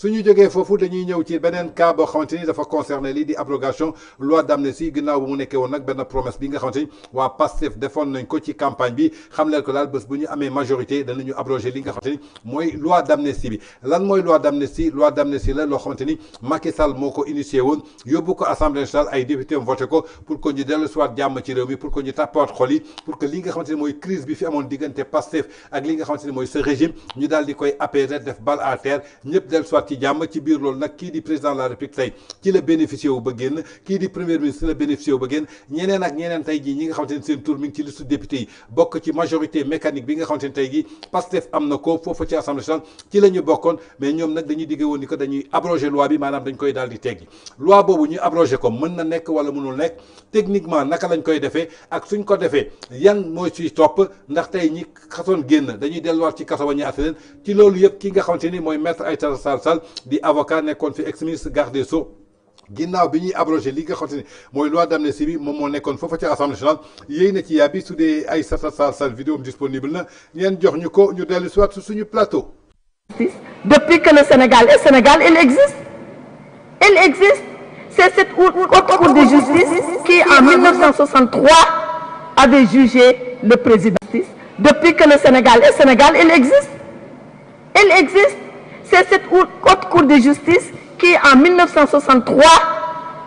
suñu jógee foofu dañuy ñëw ci beneen cas boo xamante ni dafa concerné lii di abrogation loi d'amnistie ginnaaw bu mu nekkee woon nag benn promesse bi nga xamante ni waa Pastef defoon nañ ko ci campagne bi xam leen ko daal bés bu ñu amee majorité danañu abroger li nga xamante ni mooy loi d'amnistie bi lan mooy loi d'amnistie la loo xamante ni Macky Sall moo ko initié woon yóbbu ko assemblée nationale ay député voté ko pour que ñu dellu soit jàmm ci réew mi pour que ñu tappaat xol yi pour que li nga xamante ni mooy crise bi fi amoon diggante Pastef ak li nga xamante ni mooy ce régime ñu daal di koy apaiser def balle à terre ñëpp dellu soit ci jàmm ci biir loolu nag kii di président de la République tey ci la bénéficié wu ba génn kii di premier ministre la bénéficié wu ba génn ñeneen ak ñeneen tey jii ñi nga xamante ni seen tour mi ngi ci liste député yi bokk ci majorité mécanique bi nga xamante ni tey jii Pastef am na ko foofu ci assemblée nationale ci la ñu bokkoon mais ñoom nag dañuy digge woon ni que dañuy abroger loi bi maanaam dañ koy daal di teggi loi boobu ñu abroger ko mën na nekk wala mënul nekk techniquement naka lañ koy defee ak suñ ko defee yan mooy ciy topp ndax tey ñi xasoon génn dañuy delluwaat ci kaso ba ñu atte leen ci loolu yëpp ki nga xamante ni mooy maître Aïssata Tall Sall di avocat nekkoon fi ex-ministre garde des Sceaux ginnaaw bi ñuy abrogé li nga xamante ni mooy loi d'amnistie bi moom moo nekkoon foofa ci assemblée nationale yéey na ci yàbbi su dee Aïssata Tall Sall vidéo disponible na ngeen jox ñu ko ñu dellu soit suñu plateau. Depuis que le Sénégal est Sénégal, il existe. Il existe. C'est cette haute cour de justice qui, en 1963, avait jugé le président. Depuis que le Sénégal est Sénégal, il existe. Il existe. C'est cette haute cour de justice qui, en 1963,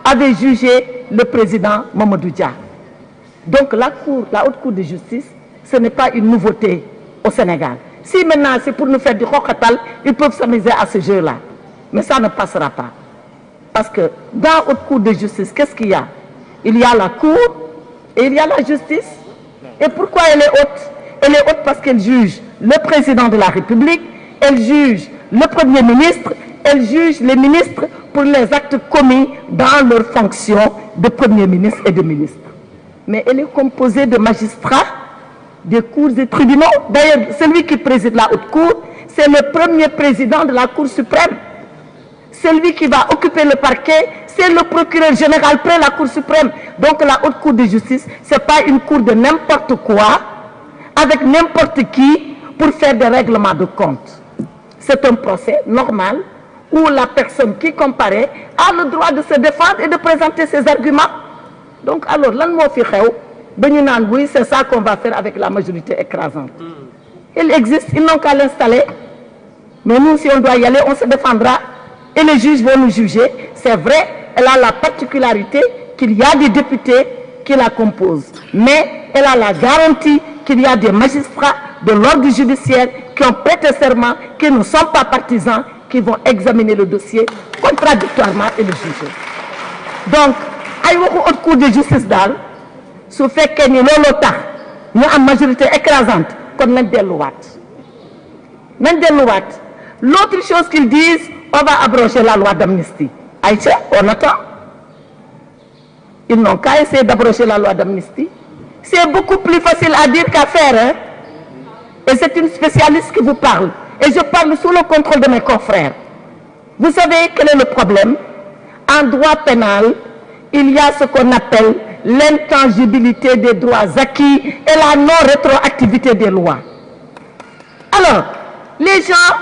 avait jugé le président Mamadou Dia. Donc la haute cour de justice, ce n'est pas une nouveauté au Sénégal. Si maintenant c'est pour nous faire du khokatal, ils peuvent s'amuser à ce jeu-là. Mais ça ne passera pas. Parce que dans la haute cour de justice, qu'est-ce qu'il y a? Il y a la cour et il y a la justice. Et pourquoi elle est haute? Elle est haute parce qu'elle juge le président de la République, elle juge le Premier ministre, elle juge les ministres pour les actes commis dans leur fonction de Premier ministre et de ministre. Mais elle est composée de magistrats, des cours et tribunaux. D'ailleurs, celui qui préside la haute cour, c'est le premier président de la Cour suprême. Celui qui va occuper le parquet, c'est le procureur général près la Cour suprême. Donc la haute cour de justice, ce n'est pas une cour de n'importe quoi, avec n'importe qui, pour faire des règlements de compte. C'est un procès normal où la personne qui comparaît a le droit de se défendre et de présenter ses arguments. Donc alors, oui, c'est ça qu'on va faire avec la majorité écrasante. Il existe, ils n'ont qu'à l'installer. Mais nous, si on doit y aller, on se défendra. Et les juges vont nous juger. C'est vrai, elle a la particularité qu'il y a des députés qui la composent. Mais elle a la garantie qu'il y a des magistrats de l'ordre judiciaire qui ont prêté serment, qui ne sont pas partisans, qui vont examiner le dossier contradictoirement et le juger. Donc, il y a une haute cour de justice d'Al. Su fekkee ni looloo tax ñu am majorité écrasante kon nañ delluwaat l'autre chose qu'ils disent, on va abroger la loi d'amnistie. Aïcha, on attend. Ils n'ont qu'à essayer d'abroger la loi d'amnistie. C'est beaucoup plus facile à dire qu'à faire, hein? Et c'est une spécialiste qui vous parle, et je parle sous le contrôle de mes confrères. Vous savez quel est le problème? En droit pénal, il y a ce qu'on appelle l'intangibilité des droits acquis et la non-rétroactivité des lois. Alors, les gens,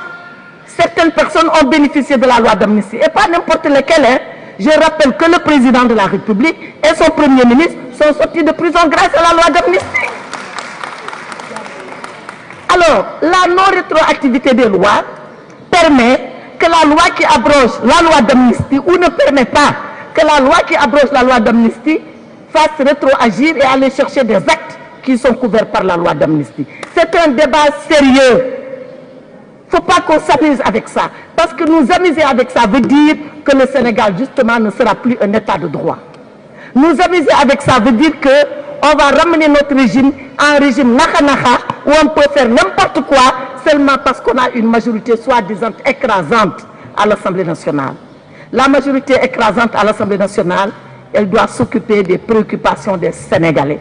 certaines personnes ont bénéficié de la loi d'amnistie, et pas n'importe lesquelles. Hein. Je rappelle que le président de la République et son premier ministre sont sortis de prison grâce à la loi d'amnistie. Alors, la non-rétroactivité des lois permet que la loi qui abroge la loi d'amnistie, ou ne permet pas que la loi qui abroge la loi d'amnistie fasse rétroagir et aller chercher des actes qui sont couverts par la loi d'amnistie. C'est un débat sérieux. Il ne faut pas qu'on s'amuse avec ça. Parce que nous amuser avec ça veut dire que le Sénégal, justement, ne sera plus un état de droit. Nous amuser avec ça veut dire qu'on va ramener notre régime à un régime naka-naka, où on peut faire n'importe quoi, seulement parce qu'on a une majorité soi-disant écrasante à l'Assemblée nationale. La majorité écrasante à l'Assemblée nationale, elle doit s'occuper des préoccupations des Sénégalais.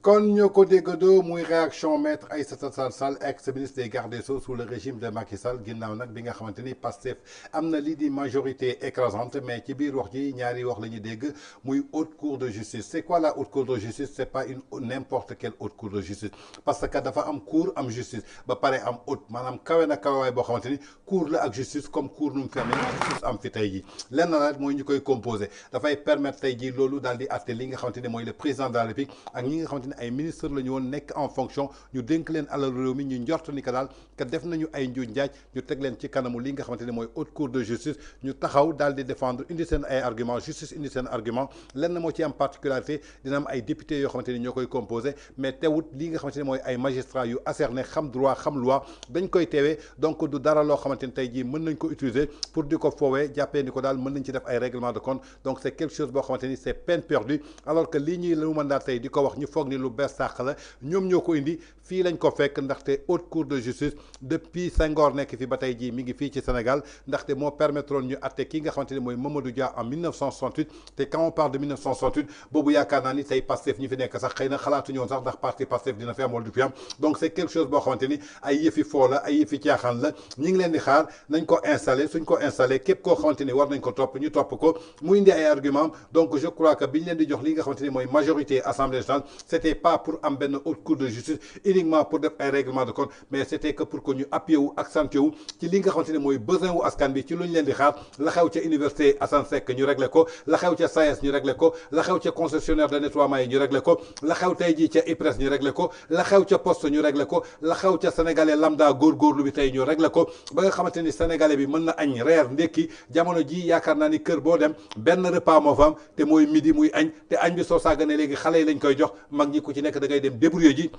kon ñoo ko déggandoo muy réaction maître Aïssata Tall Sall ex-ministre des gardes des Sceaux sous le régime de Macky Sall ginnaaw nag bi nga xamante ni Pastef am na lii di majorité écrasante mais ci biir wax ji ñaari wax la ñu dégg muy haute cour de justice. C'est quoi la haute cour de justice? C'est pas une n'importe quelle haute cour de justice parce que dafa am cour am justice ba pare am haute maanaam kawe na kawewaay boo xamante ni cour la ak justice comme cour nu mu fi amee justice am fi tey jii lenn la mooy ñu koy composé dafay permettre tey jii loolu daal di àtte li nga xamante ni mooy le président de la République ak ñi nga xamante ni ay ministre la ñu woon nekk en fonction ñu dénk leen alal réew mi ñu njort ni que daal que def nañu ay njuuj njaaj ñu teg leen ci kanamu li nga xamante ni mooy haute cour de justice ñu taxaw daal di défendre indi seen ay argument justice indi seen argument lenn moo ci am particularité dina am ay députés yoo xamante ni ñoo koy composé mais teewut li nga xamante ni mooy ay magistrats yu acerné xam droit xam loi dañ koy teewee donc du dara loo xamante ni tey jii mën nañ ko utiliser pour di ko foowee jàppee ni ko daal mën nañ ci def ay règlement de compte donc c'est quelque chose boo xamante ni c'est peine perdue alors que lii ñuy lu mën daal tey di ko wax ñu foog ni lu bees sàq la ñoom ñoo ko indi fii lañ ko fekk ndaxte haute cour de justice depuis Senghor nekk fi ba tey jii mi ngi fii ci Sénégal ndaxte moo permettroon ñu atte ki nga xamante ni mooy Mamadou Dia en 1968 te quand on parle de 1968 boobu yaakaar naa ni tey Pastef ñi fi nekk sax xëy na xalaatuñu woon sax ndax parti Pastef dina fi am wala du fi am donc c'est quelque chose boo xamante ni ay yëfi foo la ay yëfi caaxaan la ñi ngi leen di xaar nañ ko installé suñ ko installé képp koo xamante ni war nañ ko topp ñu topp ko mu indi ay argument donc je crois que biñ leen di jox li nga xamante ni mooy majorité assemblée nationale c'était pas pour am benn haute cour de justice uniquement pour def ay règlement de compte mais c'était que pour que ñu appuyer wu accentuer wu ci li nga xamante ni mooy besoin wu askan bi ci luñ leen di xaar la xew ca université Assane Seck ñu réglé ko la xew ca SAES ñu réglé ko la xew ca concessionnaire de nettoiement yi ñu réglé ko la xew tey jii ca IPRES ñu réglé ko la xew ca poste ñu réglé ko la xew ca sénégalais lambda góorgóorlu bi tey ñu réglé ko ba nga xamante ni sénégalais bi mën na añ reer ndekki jamono ji yaakaar naa ni kër boo dem benn repas moo fa am te mooy midi muy añ te añ bi soo sàgganee léegi xale yi lañ koy jox mag ñi ku ci nekk da ngay dem débrouiller ji.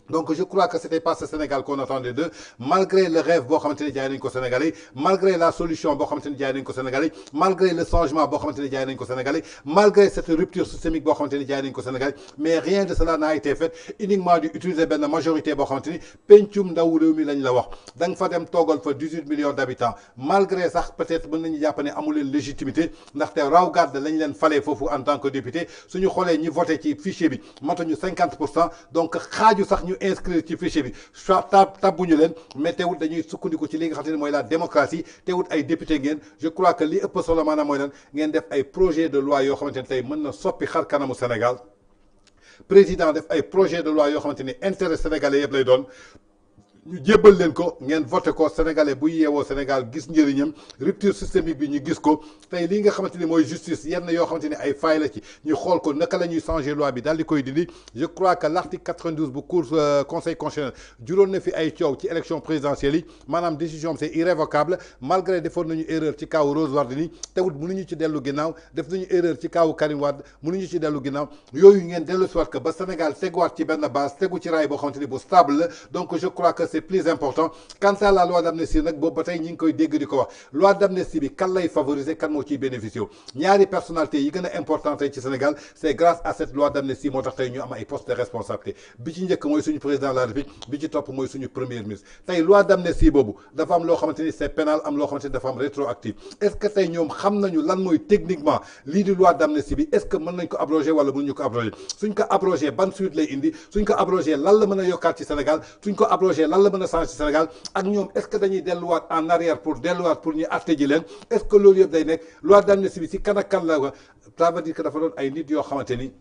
Donc je crois que c'était pas ce Sénégal qu'on attendait d'eux malgré le rêve boo xamante ni jaay nañ ko Sénégalais malgré la solution boo xamante ni jaay nañ ko Sénégalais malgré le changement boo xamante ni jaay nañ ko Sénégalais malgré cette rupture systémique boo xamante ni jaay nañ ko Sénégalais mais rien de cela n'a été fait uniquement di utiliser benn majorité boo xamante ni pencum ndaw réew mi lañ la wax da nga fa dem toogal fa 18 millions d'habitants malgré sax peut-être mën nañu jàpp ne amu leen légitimité ndaxte raw gàdd lañ leen falee foofu en tant que député suñu xoolee ñi voté ci fichier bi matuñu 50% donc xaaju sax ñu inscrire ci fichier bi soit tabbuñu leen mais teewut dañuy sukkandiku ci li nga xam ne mooy la démocratie teewut ay député ngeen je crois que li ëpp solo maanaam mooy lan ngeen def ay projet de loi yoo xamante ne tey mën na soppi xar kanamu Sénégal président def ay projet de loi yoo xamante ni intérêt sénégalais yëpp lay doon ñu jébbal leen ko ngeen voté ko sénégalais bu yeewoo Sénégal gis njëriñam rupture systémique bi ñu gis ko tey lii nga xamante ni mooy justice yenn yoo xamante ni ay failles la ci ñu xool ko naka la ñuy changer loi bi daal di koy dindi je crois que l'article 92 bu cour conseil constitutionnel juróon na fi ay coow ci élection présidentielle yi maanaam décision c'est irrévocable malgré defoon nañu erreur ci kaw Rose Wardini teewut mënuñu ci dellu ginnaaw def nañu erreur ci kaw Karim Wade mënuñu ci dellu ginnaaw yooyu ngeen dellu soit que ba Sénégal teguwaat ci benn base tegu ci raay boo xamante ni bu stable la donc je crois que c'est plus important quant à la loi d'amnistie nag boobu ba tey ñi ngi koy dégg di ko wax loi d'amnistie bi kan lay favoriser kan moo ciy bénéficier ñaari personnalité yi gën a important tey ci Sénégal c'est grâce à cette loi d'amnistie moo tax tey ñu am ay postes de responsabilité bi ci njëkk mooy suñu président de la République bi ci topp mooy suñu premier ministre tey loi d'amnistie boobu dafa am loo xamante ni c'est pénal am loo xamante ni dafa am rétroactif est-ce que tey ñoom xam nañu lan mooy techniquement lii di loi d'amnistie bi est-ce que mën nañ ko abroger wala mënuñu ko abroger suñ ko abroger ban suite lay indi suñ ko abroger lan la mën a yokkaat ci Sénégal suñ ko abroger lan la mën a changer ci Sénégal ak ñoom est-ce que dañuy delluwaat en arrière pour delluwaat pour ñu àtte ji leen est-ce que loolu yëpp day nekk loi d'amnistie bi si kan ak kan la ko ça veut dire que dafa doon ay nit yoo xamante ni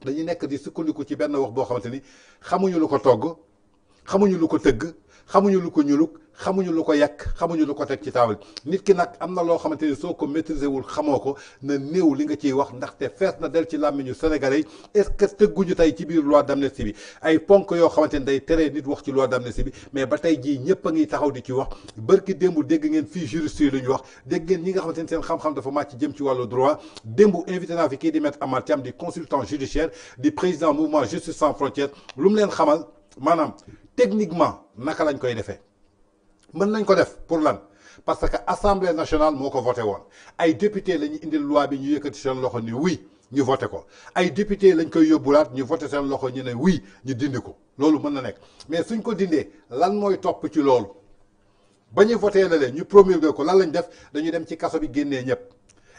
dañuy nekk di sukkandiku ci benn wax boo xamante ni xamuñu lu ko togg xamuñu lu ko tëgg xamuñu lu ko ñuluk xamuñu lu ko yàq xamuñu lu ko teg ci taabal nit ki nag am na loo xamante ni soo ko maîtriser wul xamoo ko na néew li nga ciy wax ndaxte fees na del ci làmmiñu sénégalais yi est-ce que tëgguñu tey ci biir loi d'amnistie bi ay ponk yoo xamante ni day tere nit wax ci loi d'amnistie bi mais ba tey jii ñëpp a ngi taxaw di ci wax bërki démb dégg ngeen fii juriste yi lu ñu wax dégg ngeen ñi nga xamante ni seen xam-xam dafa màcc jëm ci wàllu droit démb invité naa fi kii di Maître Amath Thiam di consultant judiciaire di président mouvement justice sans frontières lu mu leen xamal maanaam techniquement naka lañ koy defee mën nañ ko def pour lan parce que assemblée nationale moo ko voté woon ay député la ñu indil loi bi ñu yëkkati seen loxo ni oui ñu voté ko ay député lañ koy yóbbulaat ñu voté seen loxo ñu ne oui ñu dindi ko loolu mën na nekk mais suñ ko dindee lan mooy topp ci loolu ba ñu voté la leen ñu promulgué ko lan lañ def dañu dem ci kaso bi génnee ñëpp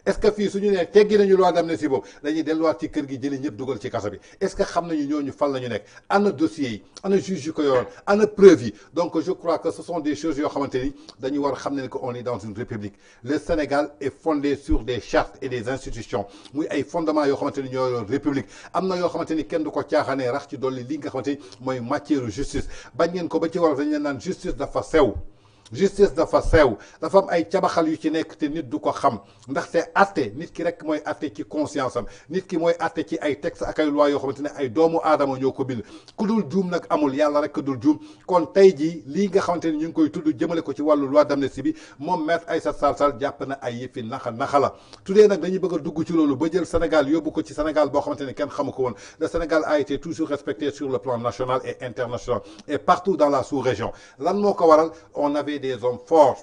est-ce que fii suñu nee teggi nañu loi d'amnistie boobu dañuy delluwaat ci kër gi jëli ñëpp dugal ci kaso bi est-ce que xam nañu ñooñu fan la ñu nekk ana dossiers yi ana juge yu ko yoroon ana preuve yi donc je crois que ce sont des choses yoo xamante ni dañu war a xam ne que on est dans une république le Sénégal est fondé sur des chartes et des institutions muy ay fondements yoo xamante ni ñoo yor république am na yoo xamante ni kenn du ko caaxaanee rax ci dolli li nga xamante ni mooy matière justice bañ ngeen ko ba ci wolof dañ leen naan justice dafa sew justice dafa sew dafa am ay cabaxal yu ci nekk te nit du ko xam ndaxte atte nit ki rek mooy atte ci conscience am nit ki mooy atte ci ay texte ak ay loi yoo xamante ne ay doomu aadama ñoo ko bind ku dul juum nag amul yàlla rek ku dul juum kon tey jii lii nga xamante ni ñu ngi koy tudd jëmale ko ci wàllu loi d'amnistie bi moom maître Aïssata Tall Sall jàpp na ay yëfi naxa la tuddee nag dañuy bëgg a dugg ci loolu ba jël Sénégal yóbbu ko ci Sénégal boo xamante ne kenn xamu ko woon le Sénégal a été toujours respecté sur le plan national et international et partout dans la sous-région lan moo ko waral on avait des hommes forts.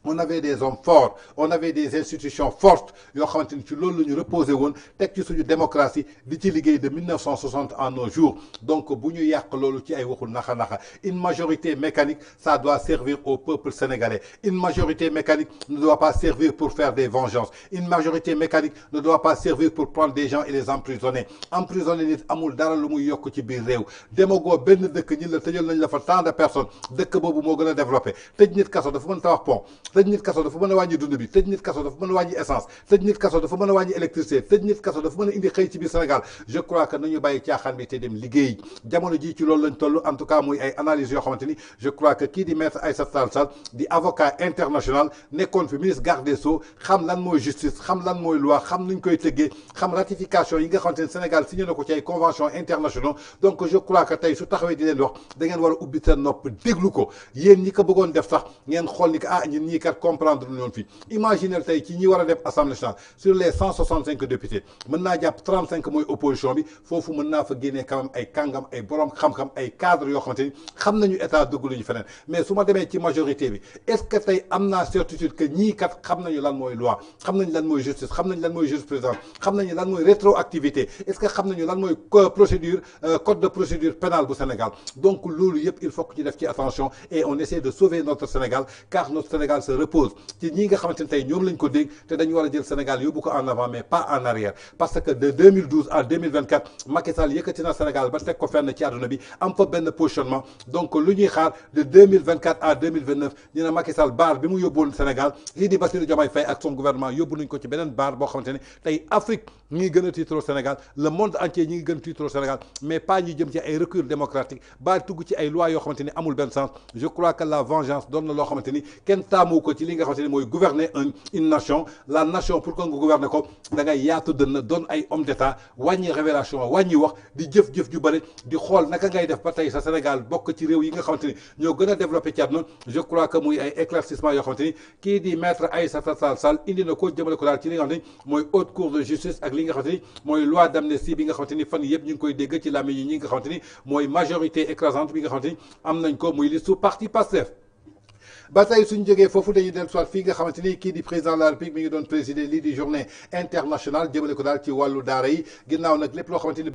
On avait des hommes forts, on avait des institutions fortes yoo xamante ni ci loolu la ñu reposé woon teg ci suñu démocratie di ci liggéey de 1960 à nos jours donc bu ñu yàq loolu ci ay waxul naxa une majorité mécanique ça doit servir au peuple sénégalais une majorité mécanique ne doit pas servir pour faire des vengeances une majorité mécanique ne doit pas servir pour prendre des gens et les emprisonner nit amul dara lu muy yokk ci biir réew demagoo benn dëkk ñi la tëjal nañ la fa tant de personnes dëkk boobu moo gën a développé tëj nit kaso dafa mën tabax pont tëj nit kaso dafa mën a wàññi dund bi tëj nit kaso dafa mën a wàññi essence tëj nit kaso dafa mën a wàññi électricité tëj nit kaso dafa mën a indi xëy ci biir Sénégal je crois que nañu bàyyi caaxaan bi te dem liggéey jamono ji ci loolu lañ toll en tout cas muy ay analyses yoo xamante ni je crois que kii di maître Aïssata Tall Sall di avocat international nekkoon fi ministre garde des Sceaux xam lan mooy justice xam lan mooy loi xam nuñ koy tëggee xam ratification yi nga xamante ni Sénégal signé na ko ci ay conventions internationaux donc je crois que tey su taxawee di leen wax da ngeen war a ubbi seen nopp déglu ko yéen ñi ko bëggoon def sax ngeen xool ni que ñun ñii kat comprendre lu ñoon fii imaginez tey ci ñi war a def assemblée nationale sur les 165 députés mën naa jàpp 35 mooy opposition bi foofu mën naa fa génnee quand même ay kàngam ay borom xam-xam ay cadres yoo xamante ni xam nañu état dugg lu ñu feneen mais su ma demee ci majorité bi est-ce que tey am naa certitude que ñii kat xam nañu lan mooy loi xam nañu lan mooy justice xam nañu lan mooy jurisprudence xam nañu lan mooy rétroactivité est-ce que xam nañu lan mooy procédure code de procédure pénale bu Sénégal donc loolu yëpp il faut que ñu def ci attention et on essaie de sauver notre Sénégal car notre Sénégal se repose ci ñi nga xamante ne tey ñoom lañ ko dégg te dañu war a jël Sénégal yóbbu ko en avant mais pas en arrière parce que de 2012 à 2024 Macky Sall yëkkati na Sénégal ba teg ko fenn ci àdduna bi am fa benn positionnement donc lu ñuy xaar de 2024 à 2029 ñu ne Macky Sall baar bi mu yóbbuwoon Sénégal lii di Bassirou Diomaye Faye ak son gouvernement yóbbu nañ ko ci beneen baar boo xamante ne tey Afrique ñi ngi gën a tiitaroo Sénégal le monde entier ñi ngi gën a tiitaroo Sénégal mais pas ñi jëm ci ay recul démocratique ba tugg ci ay lois yoo xamante ni amul benn sens je crois que la vengeance doon na loo xamante ni kenn taamu ko ci li nga xamante ni mooy gouverner une nation la nation pour que nga gouverner ko da ngay yaatu dënn doon ay homme d'état wàññi révélation wàññi wax di jëf-jëf ju bëri di xool naka ngay def ba tey sa Sénégal bokk ci réew yi nga xamante ni ñoo gën a développé ci àdduna je crois que muy ay éclaircissement yoo xamante ni kii di maître Aïssata Tall Sall indi na ko jëmale ko daal ci li nga xamante ni mooy haute cour de justice ak li nga xamante ni mooy loi d'amnistie bi nga xamante ni fan yëpp ñu ngi koy dégg ci làmmiñ yi ñi nga xamante ni mooy majorité écrasante bi nga xamante ni am nañ ko muy listu parti Pastef ba tey suñ jógee foofu dañuy dellu soit fii nga xamante ni kii di président de la République mi ngi doon présider lii di journée internationale jëmale ko daal ci wàllu daara yi ginnaaw nag lépp loo xamante ni